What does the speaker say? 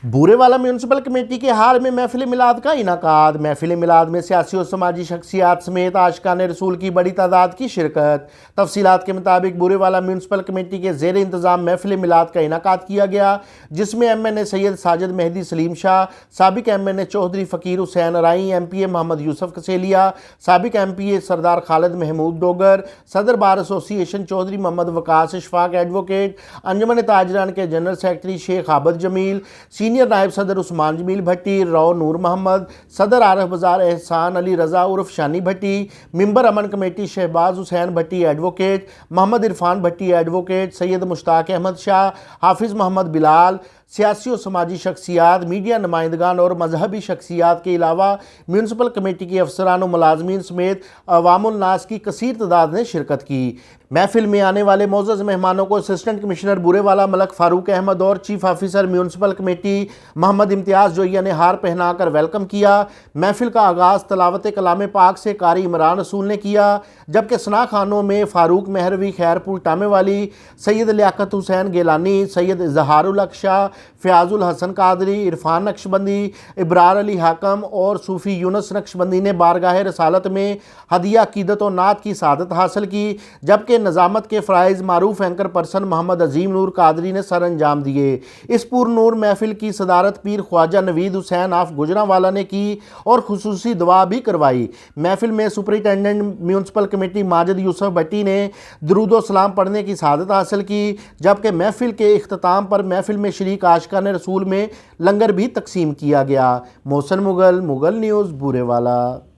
بورے والا municipal committee کے hall میں محفل میلاد کا انعقاد۔ محفل میلاد میں سیاسی و سماجی شخصیات سمیت عاشقان رسول کی بڑی تعداد کی شرکت۔ تفصیلات کے مطابق بورے والا میونسپل کمیٹی کے زیر انتظام محفل میلاد کا انعقاد کیا گیا، جس میں ایم این اے سید ساجد مہدی سلیم شاہ، سابق ایم این اے چودھری فقیر حسین رائی، ایم پی اے محمد یوسف کسیلیا، سابق ایم پی اے سردار خالد محمود ڈوگر، صدر بار ایسوسی ایشن چودھری محمد وقاص اشفاق ایڈوکیٹ، انجمن تاجران کے جنرل سیکرٹری شیخ عابد جمیل، سینئر نائب صدر عثمان جمیل بھٹی، رو نور محمد، صدر عارف بازار احسان علی رضا عرف شانی بھٹی، ممبر امن کمیٹی شہباز حسین بھٹی ایڈوکیٹ، محمد عرفان بھٹی ایڈوکیٹ، سید مشتاق احمد شاہ، حافظ محمد بلال، سیاسی و سماجی شخصیات، میڈیا نمائندگان اور مذہبی شخصیات کے علاوہ میونسپل کمیٹی کے افسران و ملازمین سمیت عوام الناس کی کثیر تعداد نے شرکت کی۔ محفل میں آنے والے معزز مہمانوں کو اسسٹنٹ کمشنر بورے والا ملک فاروق احمد اور chief officer municipal committee Mohammad Imtiaz جویہ نے ہار پہنا کر ویلکم کیا۔ محفل کا آغاز تلاوت کلام پاک سے قاری عمران رسول نے کیا، جبکہ ثناء خوانوں میں فاروق مہروی خیرپور ٹامے والی، سید لیاقت حسین گیلانی، سید اظہار الحق شاہ، فیاض الحسن قادری، عرفان نقشبندی، ابرار علی حاکم اور صوفی یونس نقشبندی نے بارگاہ رسالت میں ہدیہ عقیدت و نعت کی سعادت حاصل کی، جبکہ نظامت کے فرائض معروف اینکر پرسن محمد عظیم نور قادری نے سر انجام دیے۔ اس پر نور محفل کی صدارت پیر خواجہ نوید حسین آف گجرانوالہ نے کی اور خصوصی دعا بھی کروائی۔ محفل میں سپرنٹینڈنٹ میونسپل کمیٹی ماجد یوسف بھٹی نے درود و سلام پڑھنے کی سعادت حاصل کی، جبکہ محفل کے اختتام پر محفل میں شریک عاشقان رسول میں لنگر بھی تقسیم کیا گیا۔ محسن مغل، مغل نیوز، بورے والا۔